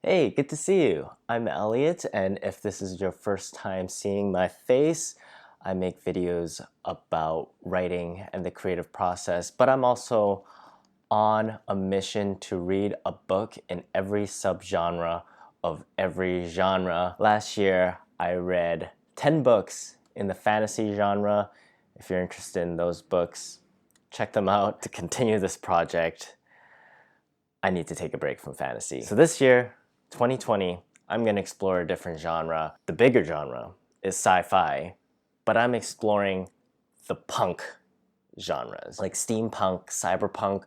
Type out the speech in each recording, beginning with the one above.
Hey, good to see you. I'm Elliot, and if this is your first time seeing my face, I make videos about writing and the creative process, but I'm also on a mission to read a book in every subgenre of every genre. Last year, I read 10 books in the fantasy genre. If you're interested in those books, check them out. To continue this project, I need to take a break from fantasy. So this year, 2020, I'm going to explore a different genre. The bigger genre is sci-fi, but I'm exploring the punk genres, like steampunk, cyberpunk.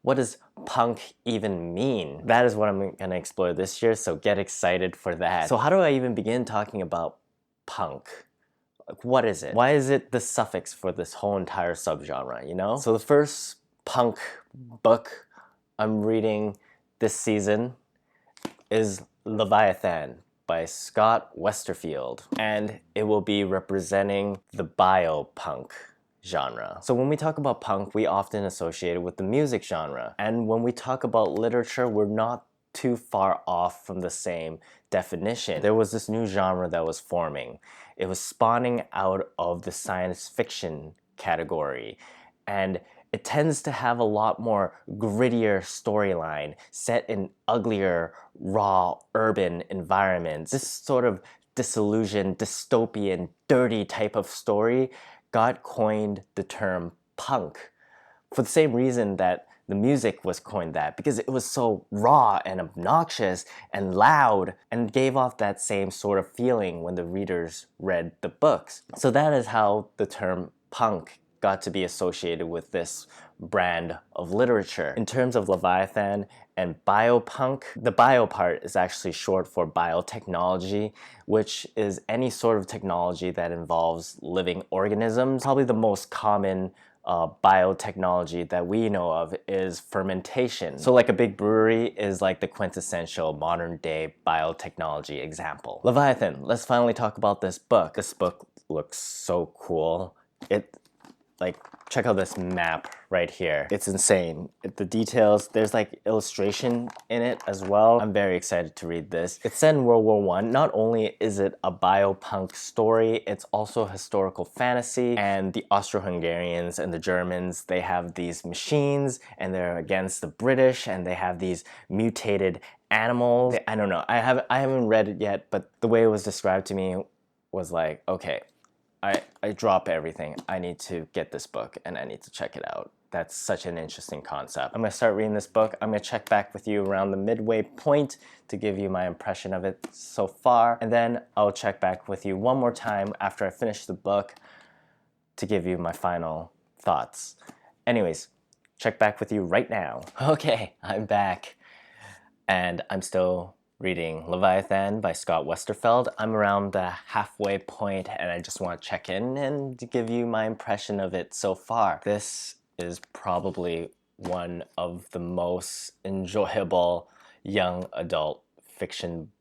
What does punk even mean? That is what I'm going to explore this year, so get excited for that. So how do I even begin talking about punk? Like, what is it? Why is it the suffix for this whole entire subgenre, you know? So the first punk book I'm reading this season is Leviathan by Scott Westerfeld, and it will be representing the BioPunk genre. So when we talk about punk, we often associate it with the music genre, and when we talk about literature, we're not too far off from the same definition. There was this new genre that was forming. It was spawning out of the science fiction category, and it tends to have a lot more grittier storyline set in uglier, raw, urban environments. This sort of disillusioned, dystopian, dirty type of story got coined the term punk for the same reason that the music was coined that, because it was so raw and obnoxious and loud and gave off that same sort of feeling when the readers read the books. So that is how the term punk got to be associated with this brand of literature. In terms of Leviathan and biopunk, the bio part is actually short for biotechnology, which is any sort of technology that involves living organisms. Probably the most common biotechnology that we know of is fermentation. So like a big brewery is like the quintessential modern day biotechnology example. Leviathan, let's finally talk about this book. This book looks so cool. Check out this map right here. It's insane. The details, there's like illustration in it as well. I'm very excited to read this. It's set in World War I. Not only is it a biopunk story, it's also historical fantasy, and the Austro-Hungarians and the Germans, they have these machines and they're against the British, and they have these mutated animals. I don't know. I haven't read it yet, but the way it was described to me was like, okay, I drop everything. I need to get this book and I need to check it out. That's such an interesting concept. I'm gonna start reading this book. I'm gonna check back with you around the midway point to give you my impression of it so far. And then I'll check back with you one more time after I finish the book to give you my final thoughts. Anyways, check back with you right now. Okay, I'm back. And I'm still reading Leviathan by Scott Westerfeld. I'm around the halfway point and I just want to check in and give you my impression of it so far. This is probably one of the most enjoyable young adult fiction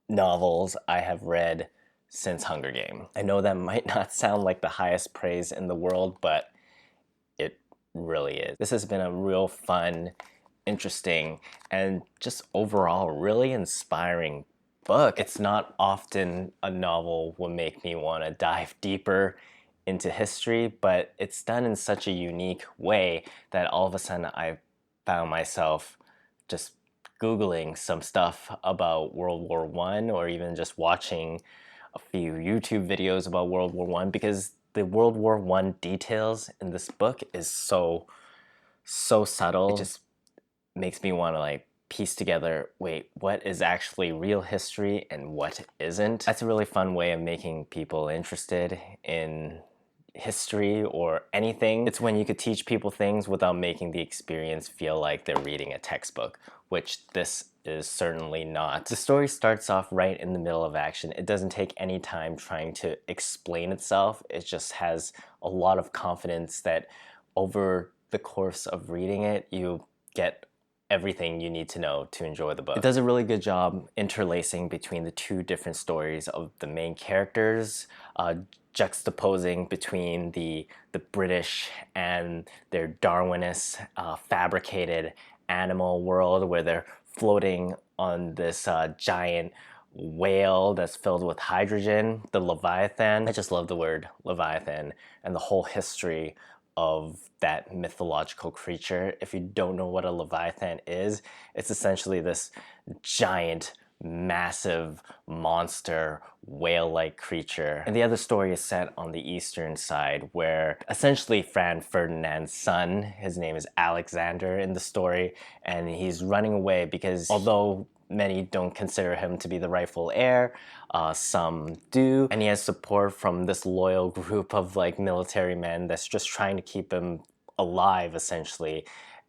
novels I have read since Hunger Games. I know that might not sound like the highest praise in the world, but it really is. This has been a real fun, interesting, and just overall really inspiring book. It's not often a novel will make me want to dive deeper into history, but it's done in such a unique way that all of a sudden I found myself just Googling some stuff about World War I, or even just watching a few YouTube videos about World War I, because the World War I details in this book is so subtle. It just makes me want to like piece together, wait, what is actually real history and what isn't? That's a really fun way of making people interested in history or anything. It's when you could teach people things without making the experience feel like they're reading a textbook, which this is certainly not. The story starts off right in the middle of action. It doesn't take any time trying to explain itself. It just has a lot of confidence that over the course of reading it, you get everything you need to know to enjoy the book. It does a really good job interlacing between the two different stories of the main characters, juxtaposing between the British and their Darwinist fabricated animal world where they're floating on this giant whale that's filled with hydrogen, the Leviathan. I just love the word Leviathan and the whole history of that mythological creature. If you don't know what a Leviathan is, it's essentially this giant, massive monster whale-like creature. And the other story is set on the eastern side, where essentially Franz Ferdinand's son, his name is Alexander in the story, and he's running away because although many don't consider him to be the rightful heir, some do, and he has support from this loyal group of like military men that's just trying to keep him alive essentially,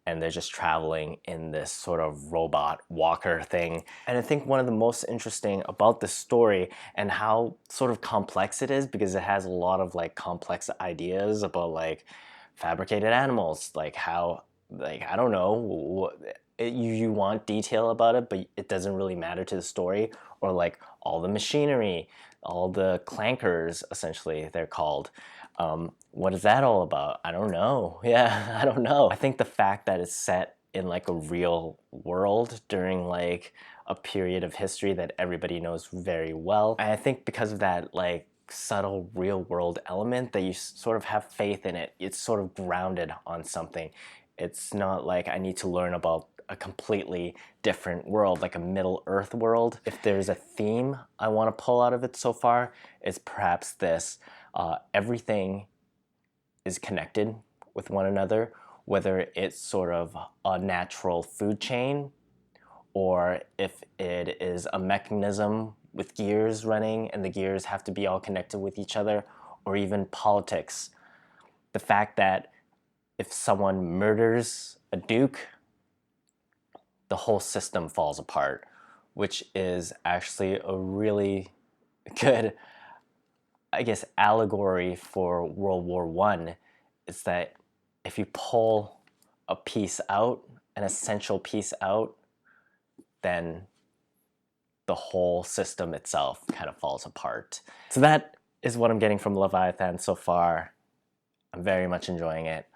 and they're just traveling in this sort of robot walker thing. And I think one of the most interesting about this story and how sort of complex it is, because it has a lot of like complex ideas about like fabricated animals, like how, like, I don't know, you want detail about it, but it doesn't really matter to the story, or like all the machinery, all the clankers, essentially they're called. What is that all about? I don't know. Yeah, I don't know. I think the fact that it's set in like a real world during like a period of history that everybody knows very well, and I think because of that like subtle real world element, that you sort of have faith in it. It's sort of grounded on something. It's not like I need to learn about a completely different world, like a Middle Earth world. If there's a theme I want to pull out of it so far, it's perhaps this. Everything is connected with one another, whether it's sort of a natural food chain, or if it is a mechanism with gears running and the gears have to be all connected with each other, or even politics. The fact that if someone murders a duke, the whole system falls apart, which is actually a really good, I guess, allegory for World War I. It's that if you pull a piece out, an essential piece out, then the whole system itself kind of falls apart. So that is what I'm getting from Leviathan so far. I'm very much enjoying it.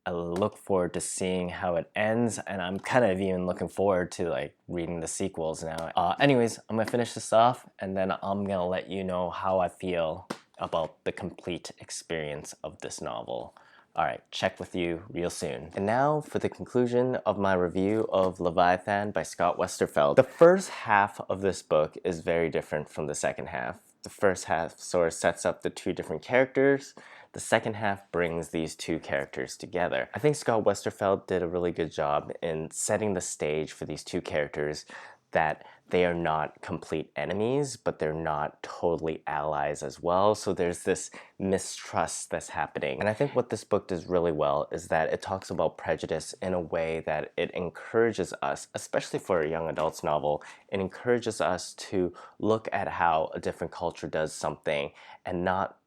I look forward to seeing how it ends, and I'm kind of even looking forward to like reading the sequels now. Anyways, I'm gonna finish this off, and then I'm gonna let you know how I feel about the complete experience of this novel. Alright, check with you real soon. And now for the conclusion of my review of Leviathan by Scott Westerfeld. The first half of this book is very different from the second half. The first half sort of sets up the two different characters. The second half brings these two characters together. I think Scott Westerfeld did a really good job in setting the stage for these two characters, that they are not complete enemies, but they're not totally allies as well. So there's this mistrust that's happening. And I think what this book does really well is that it talks about prejudice in a way that it encourages us, especially for a young adult's novel, it encourages us to look at how a different culture does something and not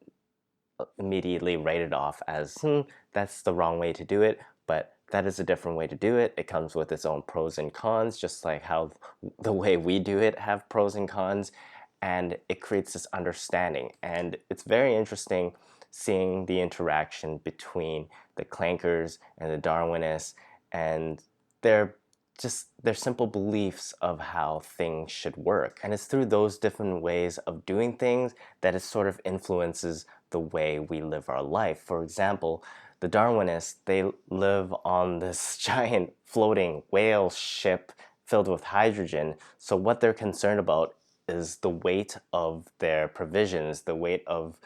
immediately write it off as, that's the wrong way to do it, but that is a different way to do it. It comes with its own pros and cons, just like how the way we do it have pros and cons, and it creates this understanding. And it's very interesting seeing the interaction between the Clankers and the Darwinists and their simple beliefs of how things should work. And it's through those different ways of doing things that it sort of influences the way we live our life. For example, the Darwinists, they live on this giant floating whale ship filled with hydrogen. So what they're concerned about is the weight of their provisions, the weight of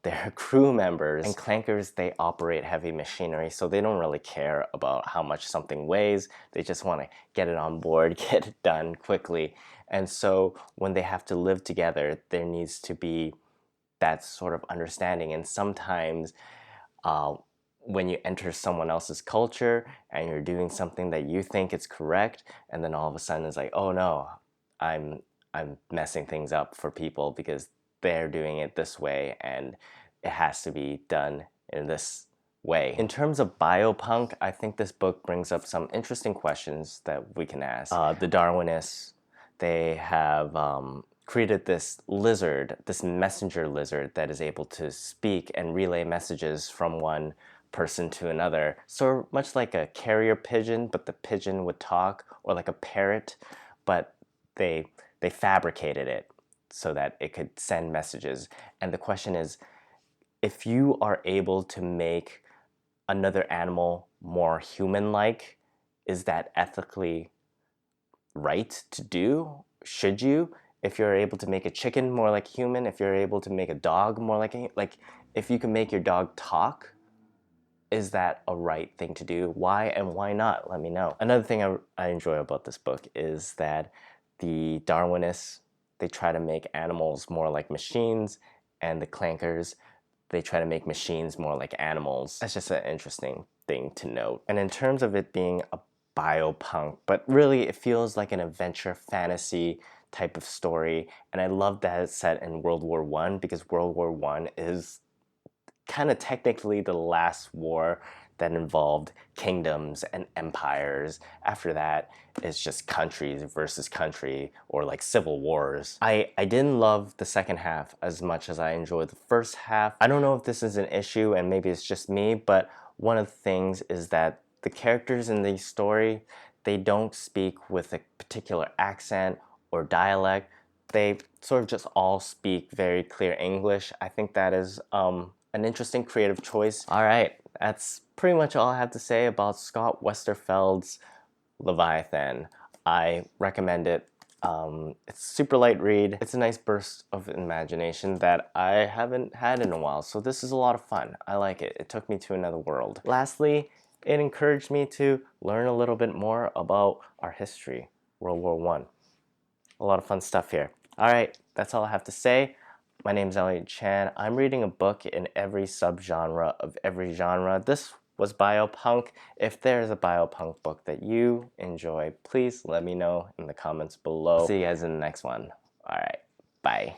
their crew members. And Clankers, they operate heavy machinery, so they don't really care about how much something weighs. They just want to get it on board, get it done quickly. And so when they have to live together, there needs to be that sort of understanding. And sometimes when you enter someone else's culture and you're doing something that you think is correct, and then all of a sudden it's like, oh no, I'm messing things up for people because they're doing it this way and it has to be done in this way. In terms of biopunk, I think this book brings up some interesting questions that we can ask. The Darwinists, they have created this lizard, this messenger lizard that is able to speak and relay messages from one person to another. So much like a carrier pigeon, but the pigeon would talk, or like a parrot, but they fabricated it so that it could send messages. And the question is, if you are able to make another animal more human-like, is that ethically right to do? Should you? If you're able to make a chicken more like human, if you're able to make a dog more like if you can make your dog talk, is that a right thing to do? Why and why not? Let me know. Another thing I enjoy about this book is that the Darwinists, they try to make animals more like machines, and the Clankers, they try to make machines more like animals. That's just an interesting thing to note. And in terms of it being a biopunk, but really it feels like an adventure fantasy type of story. And I love that it's set in World War I, because World War I is kind of technically the last war that involved kingdoms and empires. After that, it's just countries versus country, or like civil wars. I didn't love the second half as much as I enjoyed the first half. I don't know if this is an issue and maybe it's just me, but one of the things is that the characters in the story, they don't speak with a particular accent or dialect. They sort of just all speak very clear English. I think that is an interesting creative choice. All right, that's pretty much all I have to say about Scott Westerfeld's Leviathan. I recommend it. It's a super light read. It's a nice burst of imagination that I haven't had in a while, so this is a lot of fun. I like it. It took me to another world. Lastly, it encouraged me to learn a little bit more about our history, World War I. A lot of fun stuff here. All right, that's all I have to say. My name is Elliot Chan. I'm reading a book in every subgenre of every genre. This was BioPunk. If there's a BioPunk book that you enjoy, please let me know in the comments below. See you guys in the next one. All right, bye.